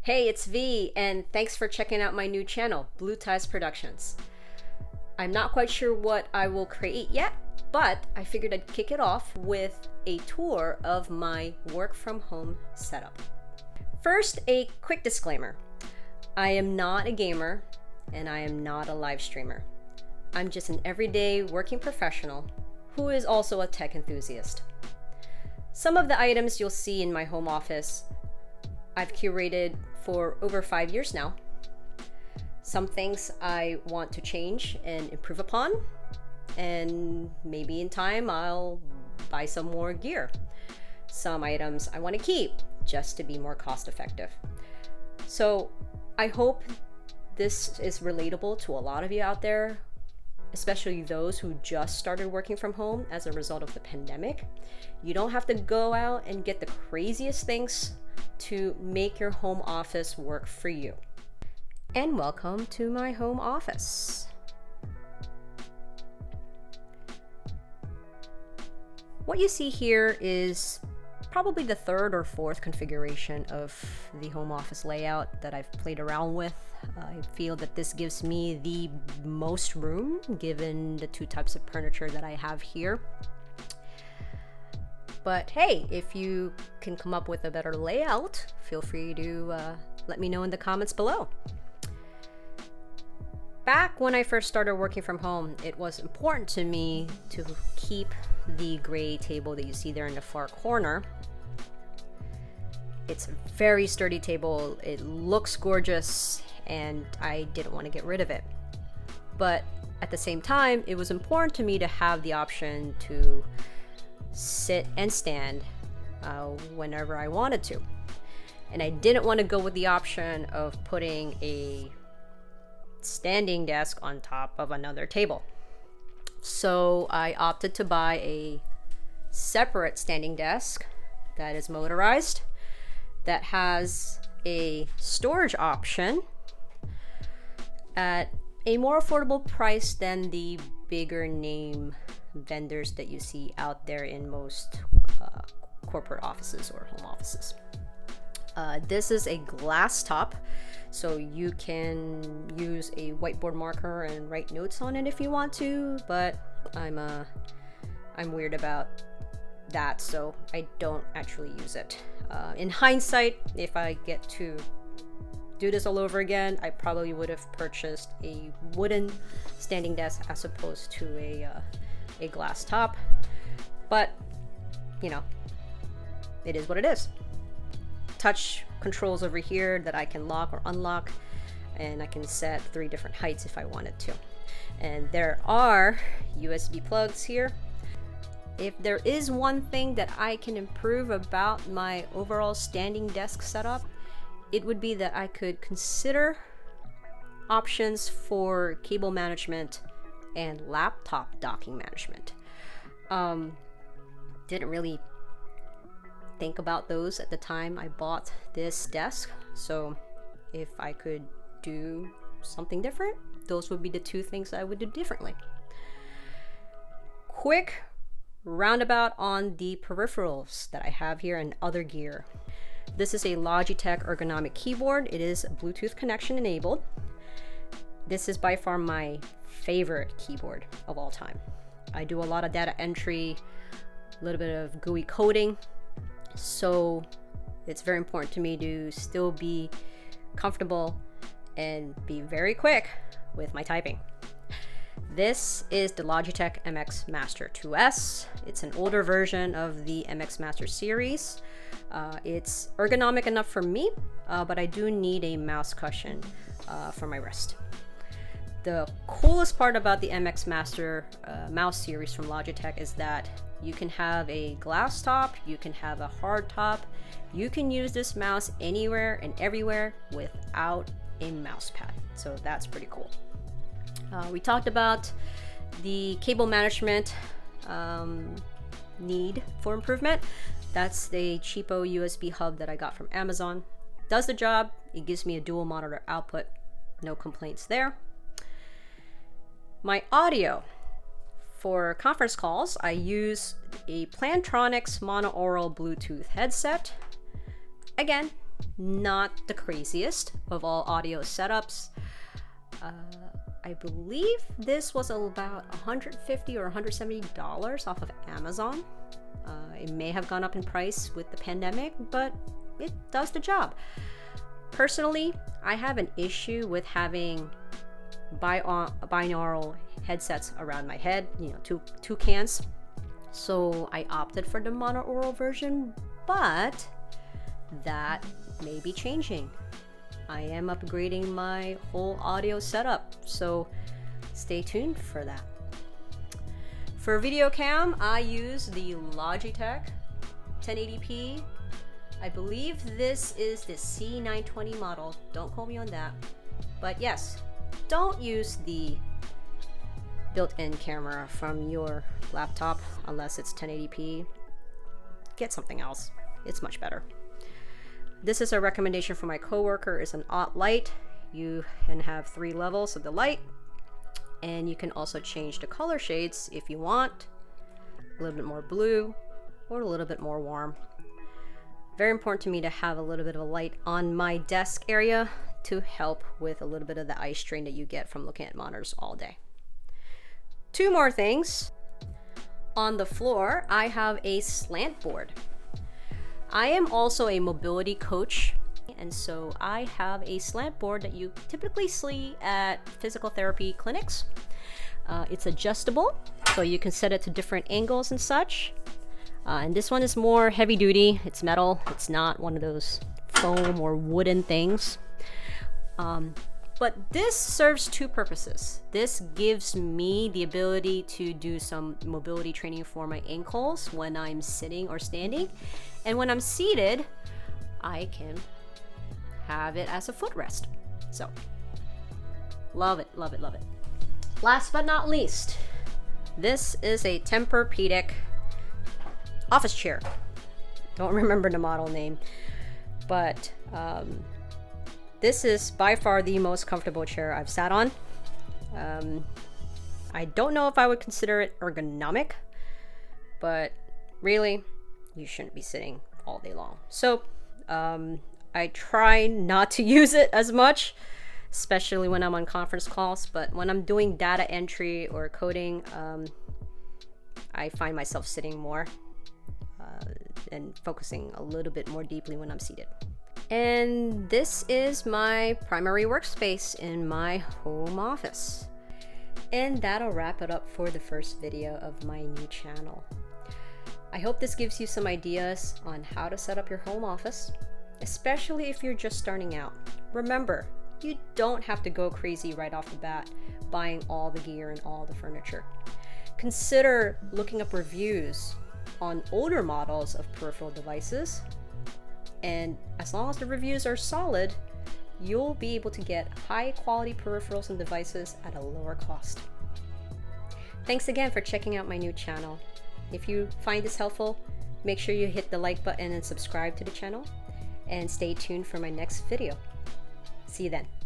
Hey, it's V, and thanks for checking out my new channel, Blue Ties Productions. I'm not quite sure what I will create yet, but I figured I'd kick it off with a tour of my work from home setup. First, a quick disclaimer. I am not a gamer, and I am not a live streamer. I'm just an everyday working professional who is also a tech enthusiast. Some of the items you'll see in my home office I've curated for over 5 years now. Some things I want to change and improve upon, and maybe in time I'll buy some more gear. Some items I want to keep just to be more cost effective. So I hope this is relatable to a lot of you out there, especially those who just started working from home as a result of the pandemic. You don't have to go out and get the craziest things to make your home office work for you. And welcome to my home office. What you see here is probably the third or fourth configuration of the home office layout that I've played around with. I feel that this gives me the most room given the two types of furniture that I have here. But hey, if you can come up with a better layout, feel free to let me know in the comments below. Back when I first started working from home, it was important to me to keep the gray table that you see there in the far corner. It's a very sturdy table, it looks gorgeous, and I didn't want to get rid of it. But at the same time, it was important to me to have the option to sit and stand whenever I wanted to. And I didn't want to go with the option of putting a standing desk on top of another table. So I opted to buy a separate standing desk that is motorized, that has a storage option at a more affordable price than the bigger name vendors that you see out there in most corporate offices or home offices. This is a glass top, so you can use a whiteboard marker and write notes on it if you want to, but I'm weird about that, so I don't actually use it. In hindsight, if I get to do this all over again, I probably would have purchased a wooden standing desk as opposed to a glass top, but you know, it is what it is. Touch controls over here that I can lock or unlock, and I can set 3 different heights if I wanted to. And there are USB plugs here. If there is one thing that I can improve about my overall standing desk setup, it would be that I could consider options for cable management and laptop docking management. Didn't really think about those at the time I bought this desk, so if I could do something different, those would be the 2 things I would do differently. Quick roundabout on the peripherals that I have here and other gear. This is a Logitech ergonomic keyboard. It is Bluetooth connection enabled. This is by far my favorite keyboard of all time. I do a lot of data entry, a little bit of GUI coding, so it's very important to me to still be comfortable and be very quick with my typing. This is the Logitech MX Master 2S. It's an older version of the MX Master series. It's ergonomic enough for me, but I do need a mouse cushion for my wrist. The coolest part about the MX Master mouse series from Logitech is that you can have a glass top, you can have a hard top, you can use this mouse anywhere and everywhere without a mouse pad. So that's pretty cool. We talked about the cable management need for improvement. That's the cheapo USB hub that I got from Amazon. Does the job. It gives me a dual monitor output. No complaints there. My audio. For conference calls, I use a Plantronics monaural Bluetooth headset. Again, not the craziest of all audio setups. I believe this was about $150 or $170 off of Amazon. It may have gone up in price with the pandemic, but it does the job. Personally, I have an issue with having binaural headsets around my head, you know, two cans. So I opted for the monaural version, but that may be changing. I am upgrading my whole audio setup, so stay tuned for that. For video cam, I use the Logitech 1080p. I believe this is the C920 model. Don't quote me on that. But yes, don't use the built-in camera from your laptop unless it's 1080p. Get something else. It's much better. This is a recommendation from my coworker. It's an Ott Lite. You can have 3 levels of the light, and you can also change the color shades if you want. A little bit more blue or a little bit more warm. Very important to me to have a little bit of a light on my desk area to help with a little bit of the eye strain that you get from looking at monitors all day. 2 more things. On the floor, I have a slant board. I am also a mobility coach, and so I have a slant board that you typically see at physical therapy clinics. It's adjustable, so you can set it to different angles and such. And this one is more heavy duty. It's metal. It's not one of those foam or wooden things. But this serves 2 purposes. This gives me the ability to do some mobility training for my ankles when I'm sitting or standing. And when I'm seated, I can have it as a footrest. So, love it, love it, love it. Last but not least, this is a Tempurpedic office chair. Don't remember the model name, but this is by far the most comfortable chair I've sat on. I don't know if I would consider it ergonomic, but really, you shouldn't be sitting all day long. So I try not to use it as much, especially when I'm on conference calls, but when I'm doing data entry or coding, I find myself sitting more and focusing a little bit more deeply when I'm seated. And this is my primary workspace in my home office. And that'll wrap it up for the first video of my new channel. I hope this gives you some ideas on how to set up your home office, especially if you're just starting out. Remember, you don't have to go crazy right off the bat buying all the gear and all the furniture. Consider looking up reviews on older models of peripheral devices, and as long as the reviews are solid, you'll be able to get high quality peripherals and devices at a lower cost. Thanks again for checking out my new channel. If you find this helpful, make sure you hit the like button and subscribe to the channel, and stay tuned for my next video. See you then.